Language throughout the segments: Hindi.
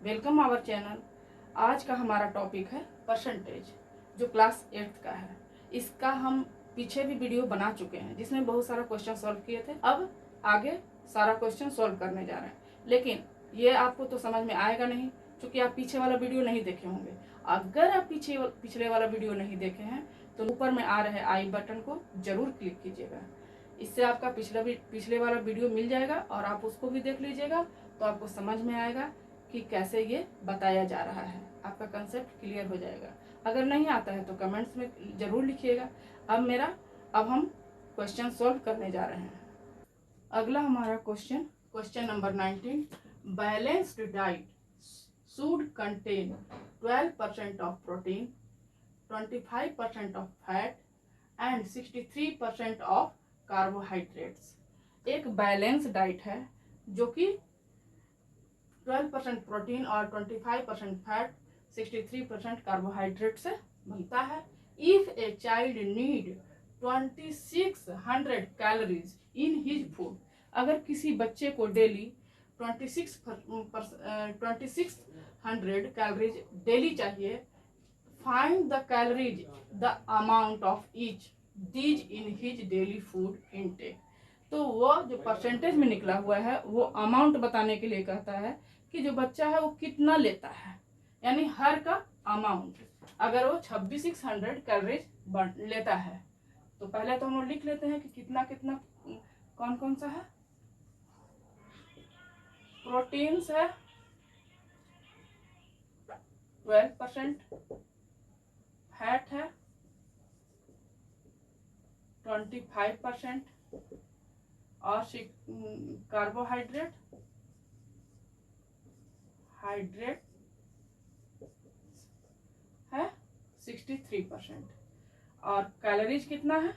Welcome our channel. आज का हमारा टॉपिक है परसेंटेज, जो क्लास 8th का है। इसका हम पीछे भी वीडियो बना चुके हैं जिसमें बहुत सारा क्वेश्चन सॉल्व किए थे। अब आगे सारा क्वेश्चन सॉल्व करने जा रहे हैं, लेकिन ये आपको तो समझ में आएगा नहीं क्योंकि आप पीछे वाला वीडियो नहीं देखे होंगे। अगर आप पिछले वाला वीडियो नहीं देखे हैं तो ऊपर में आ रहे आई बटन को जरूर क्लिक कीजिएगा। इससे आपका पिछले वाला वीडियो मिल जाएगा और आप उसको भी देख लीजिएगा, तो आपको समझ में आएगा कि कैसे ये बताया जा रहा है। आपका कंसेप्ट क्लियर हो जाएगा। अगर नहीं आता है तो कमेंट्स में जरूर लिखिएगा। अब हम क्वेश्चन सॉल्व करने जा रहे हैं। अगला हमारा question number 19। Balanced diet should contain 12% of protein, 25% of fat and 63% of carbohydrates. एक बैलेंस डाइट है जो कि 12% प्रोटीन और 25% फैट, 63% कार्बोहाइड्रेट से बनता है। If a child need 2600 calories in his food, अगर किसी बच्चे को डेली 2600 कैलोरीज डेली चाहिए, find the calories the amount of each these in his daily food intake. तो वो जो परसेंटेज में निकला हुआ है वो अमाउंट बताने के लिए कहता है कि जो बच्चा है वो कितना लेता है, यानी हर का अमाउंट। अगर वो 2600 कैलोरीज लेता है तो पहले तो हम लोग लिख लेते हैं कि कितना कितना कौन कौन सा है। प्रोटीन्स है 12%, फैट है 25% और कार्बोहाइड्रेट है 63%। और कैलोरीज कितना है,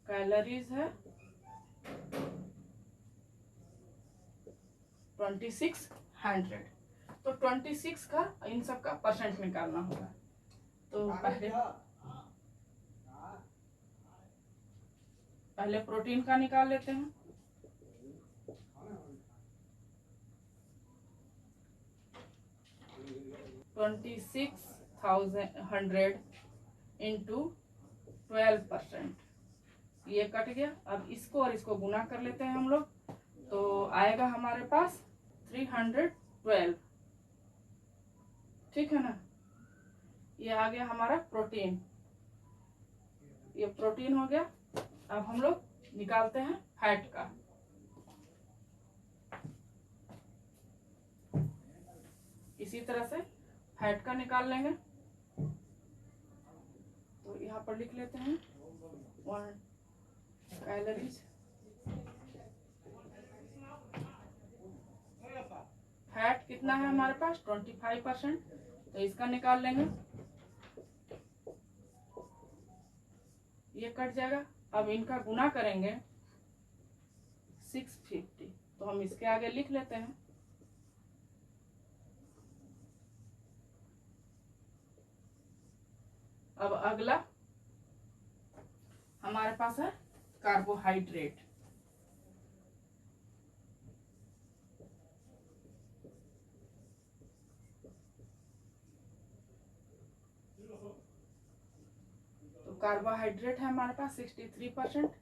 कैलोरीज है 2600। तो 26 का इन सब का परसेंट निकालना होगा। तो पहले प्रोटीन का निकाल लेते हैं। $26,100 इंटू 12%, ये कट गया। अब इसको और इसको गुना कर लेते हैं हम लोग, तो आएगा हमारे पास 312। ठीक है ना। ये आ गया हमारा प्रोटीन, ये प्रोटीन हो गया। अब हम लोग निकालते हैं फैट का। इसी तरह से फैट का निकाल लेंगे। तो यहाँ पर लिख लेते हैं 1 कैलोरीज। फैट कितना है हमारे पास 25%, तो इसका निकाल लेंगे। ये कट जाएगा। अब इनका गुना करेंगे 650, तो हम इसके आगे लिख लेते हैं। अब अगला हमारे पास है कार्बोहाइड्रेट। तो कार्बोहाइड्रेट है हमारे पास 63%,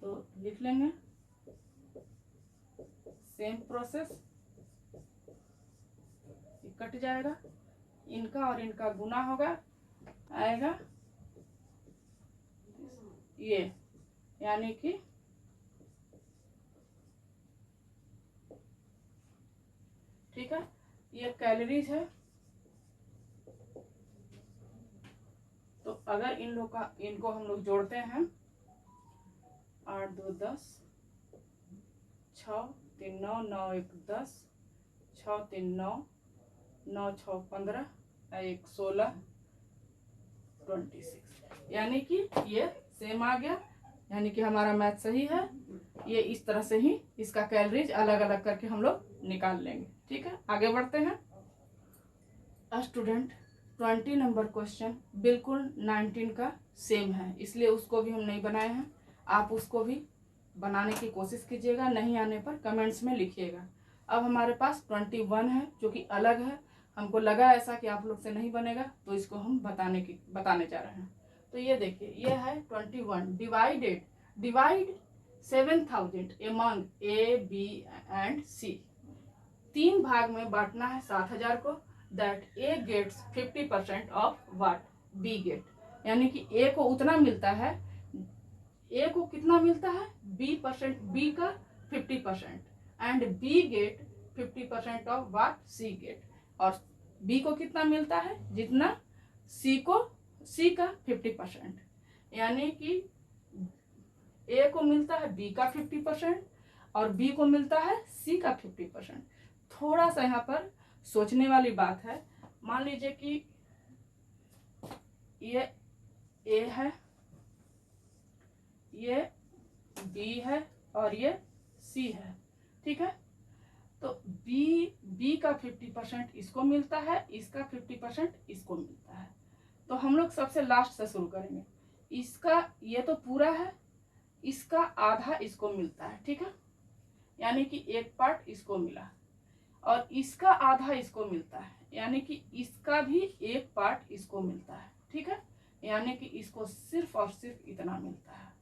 तो लिख लेंगे सेम प्रोसेस। कट जाएगा, इनका और इनका गुना होगा, आएगा ये, यानी कि ठीक है। ये कैलोरीज है। तो अगर इनको हम लोग जोड़ते हैं, 8 2 10, 6 3 9 9 1 10, 6 3 9 9 6 15, 1 16, 26, यानी कि ये सेम आ गया। यानी कि हमारा मैथ सही है। ये इस तरह से ही इसका कैलोरीज अलग अलग करके हम लोग निकाल लेंगे। ठीक है, आगे बढ़ते हैं। स्टूडेंट 20 नंबर क्वेश्चन बिल्कुल 19 का सेम है, इसलिए उसको भी हम नहीं बनाए हैं। आप उसको भी बनाने की कोशिश कीजिएगा, नहीं आने पर कमेंट्स में लिखिएगा। अब हमारे पास 21 है जो कि अलग है, हमको लगा ऐसा कि आप लोग से नहीं बनेगा, तो इसको हम बताने जा रहे हैं। तो ये देखिए, ये है 21 divide 7000 among A B and C. 3 भाग में बांटना है 7000 को, that A gets 50% of what B get, यानी कि ए को उतना मिलता है, ए को कितना मिलता है, बी का 50%, and B get 50% of what C get, और बी को कितना मिलता है, जितना सी का 50%, यानी कि ए को मिलता है बी का 50% और बी को मिलता है सी का 50%। थोड़ा सा यहाँ पर सोचने वाली बात है। मान लीजिए कि ये ए है, ये बी है और ये सी है, ठीक है। तो बी का 50% इसको मिलता है, इसका 50% इसको मिलता है। तो हम लोग सबसे लास्ट से शुरू करेंगे। इसका ये तो पूरा है, इसका आधा इसको मिलता है, ठीक है, यानी कि एक पार्ट इसको मिला, और इसका आधा इसको मिलता है, यानी कि इसका भी एक पार्ट इसको मिलता है, ठीक है, यानी कि इसको सिर्फ और सिर्फ इतना मिलता है,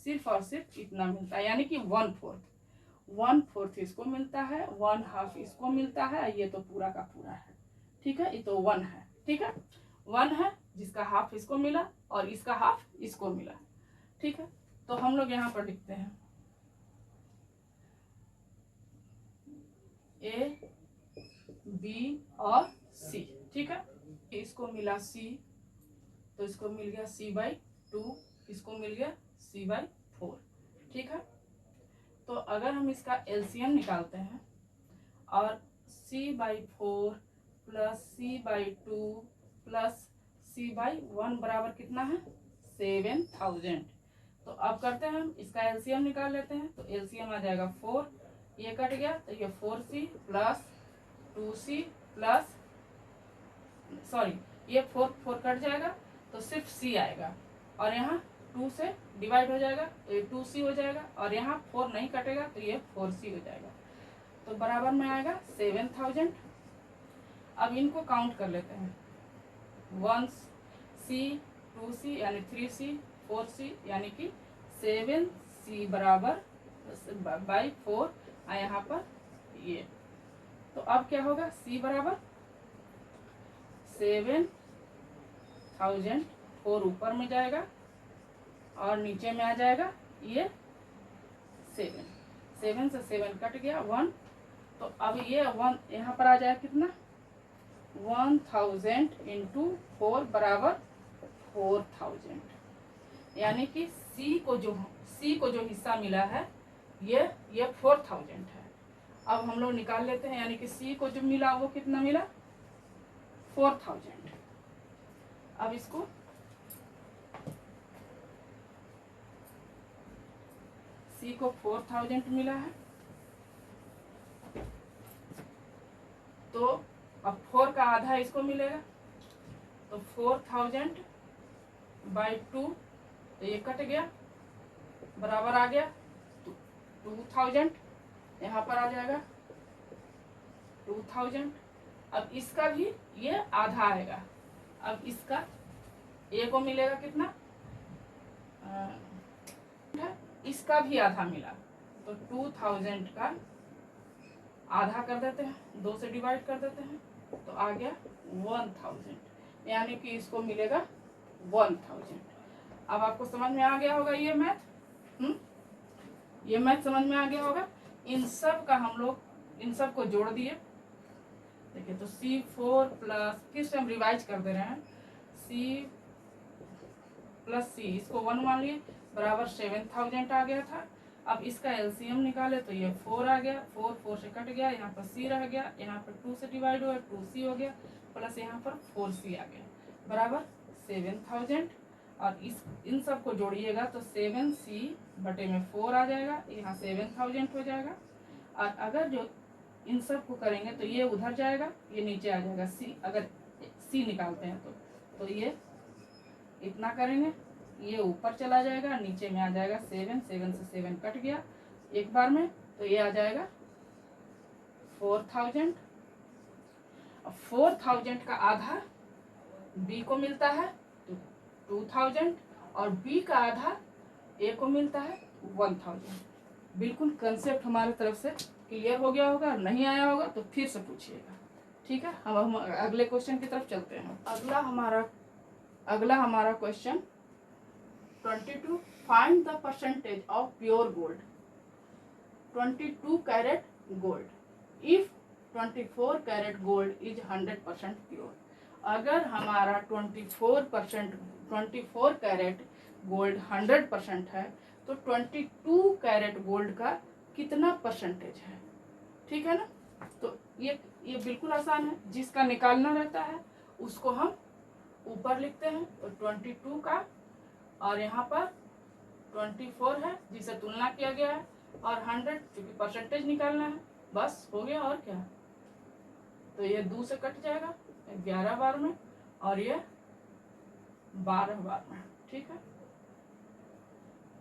सिर्फ और सिर्फ इतना मिलता है, यानी कि 1/4 इसको मिलता है, 1/2 इसको मिलता है, ये तो पूरा का पूरा है, ठीक है, ये तो 1 है, ठीक है, 1 है जिसका हाफ इसको मिला और इसका हाफ इसको मिला, ठीक है। तो हम लोग यहाँ पर लिखते हैं ए बी और सी, ठीक है। इसको मिला सी, तो इसको मिल गया C/2, इसको मिल गया C/4, ठीक है। तो अगर हम इसका एलसीएम निकालते हैं, और C/4 plus C/2 plus C/1 बराबर कितना है, 7000। तो अब करते हैं हम इसका एलसीएम निकाल लेते हैं। तो एलसीएम आ जाएगा 4, ये कट गया तो ये 4C plus 2C plus, sorry ये 4 कट जाएगा तो सिर्फ C आएगा, और यहाँ 2 से डिवाइड हो जाएगा तो ये 2C हो जाएगा, और यहाँ 4 नहीं कटेगा तो ये 4C हो जाएगा, तो बराबर में आएगा 7000। अब इनको काउंट कर लेते हैं, 1C 2C यानी 3C 4C, यानी कि 7C बराबर बाई 4, यहाँ पर ये। तो अब क्या होगा, C बराबर 7000, 4 ऊपर में जाएगा और नीचे में आ जाएगा ये 7 से 7 कट गया 1, तो अब ये 1 यहाँ पर आ जाएगा कितना, 1000 इंटू 4 बराबर 4000, यानी कि C को जो हिस्सा मिला है ये 4000 है। अब हम लोग निकाल लेते हैं, यानी कि C को जो मिला वो कितना मिला, 4000। अब इसको C को 4000 मिला है, तो अब 4 का आधा इसको मिलेगा, तो 4000/2, तो ये कट गया, बराबर आ गया 2000, यहाँ पर आ जाएगा 2000। अब इसका भी ये आधा आएगा, अब इसका ए को मिलेगा कितना, इसका भी आधा मिला, तो 2000 का आधा कर देते हैं, 2 से डिवाइड कर देते हैं, तो आ गया 1000, यानी कि इसको मिलेगा 1000। अब आपको समझ में आ गया होगा ये मैथ, ये मैथ समझ में आ गया होगा। इन सब का हम लोग इन सब को जोड़ दिए, देखिए, तो C4 प्लस, फिर से हम रिवाइज कर दे रहे हैं, C प्लस C, इसको 1 मान लिए, बराबर 7000 आ गया था। अब इसका एलसीएम निकाले तो ये 4 आ गया, 4 से कट गया, यहाँ पर C रह गया, यहाँ पर 2 से डिवाइड हुआ 2C हो गया, प्लस यहाँ पर 4C आ गया, बराबर 7000। और इन सब को जोड़िएगा तो 7C/4 आ जाएगा, यहाँ 7000 हो जाएगा। और अगर जो इन सब को करेंगे तो ये उधर जाएगा, ये नीचे आ जाएगा C, अगर C निकालते हैं तो ये इतना करेंगे ये ऊपर चला जाएगा, नीचे में आ जाएगा 7, 7 से 7 कट गया एक बार में, तो ये आ जाएगा 4000। अब 4000 का आधा बी को मिलता है तो 2000, और बी का आधा ए को मिलता है 1000। बिल्कुल कंसेप्ट हमारे तरफ से क्लियर हो गया होगा, नहीं आया होगा तो फिर से पूछिएगा, ठीक है। हम अगले क्वेश्चन की तरफ चलते हैं। अगला हमारा question 22, find the percentage of pure gold 22 carat gold if 24 carat gold is 100% pure. अगर हमारा 24 कैरेट गोल्ड 100% है तो 22 कैरेट गोल्ड का कितना परसेंटेज है, ठीक है ना। तो ये बिल्कुल आसान है, जिसका निकालना रहता है उसको हम ऊपर लिखते हैं, तो 22 का, और यहाँ पर 24 है जिसे तुलना किया गया है, और 100 क्योंकि परसेंटेज निकालना है, बस हो गया। और क्या, तो ये 2 से कट जाएगा 11 बार में, और ये 12 बार में, ठीक है।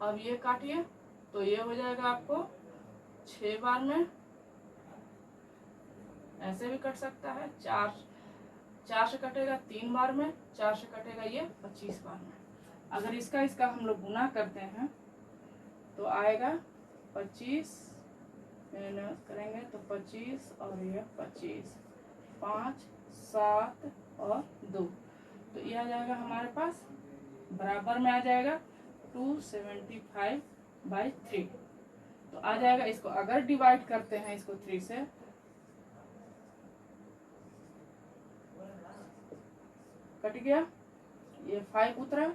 अब ये काटिए तो ये हो जाएगा आपको 6 बार में, ऐसे भी कट सकता है, 4 से कटेगा 3 बार में, 4 से कटेगा ये 25 बार में। अगर इसका हम लोग गुना करते हैं तो आएगा 25 करेंगे तो 25 और ये 25, 5, 7 और 2, तो ये आ जाएगा हमारे पास बराबर में आ जाएगा 275/3। तो आ जाएगा, इसको अगर डिवाइड करते हैं इसको 3 से, कट गया, ये 5 उतरा,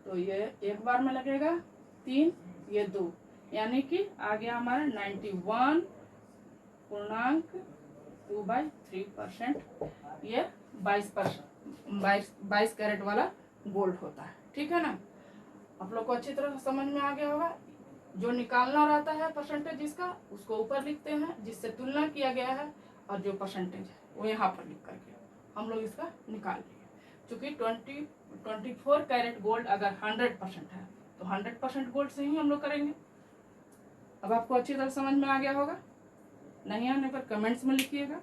तो ये एक बार में लगेगा 3, ये 2, यानी कि आ गया हमारा 91.2/3%। ये 22 कैरेट वाला गोल्ड होता है, ठीक है ना। आप लोग को अच्छी तरह समझ में आ गया होगा। जो निकालना रहता है परसेंटेज इसका, उसको ऊपर लिखते हैं जिससे तुलना किया गया है, और जो परसेंटेज है वो यहाँ पर लिख करके हम लोग इसका निकाल लिए। चूँकि 24 कैरेट गोल्ड अगर 100% है तो 100% गोल्ड से ही हम लोग करेंगे। अब आपको अच्छी तरह समझ में आ गया होगा, नहीं आने पर कमेंट्स में लिखिएगा।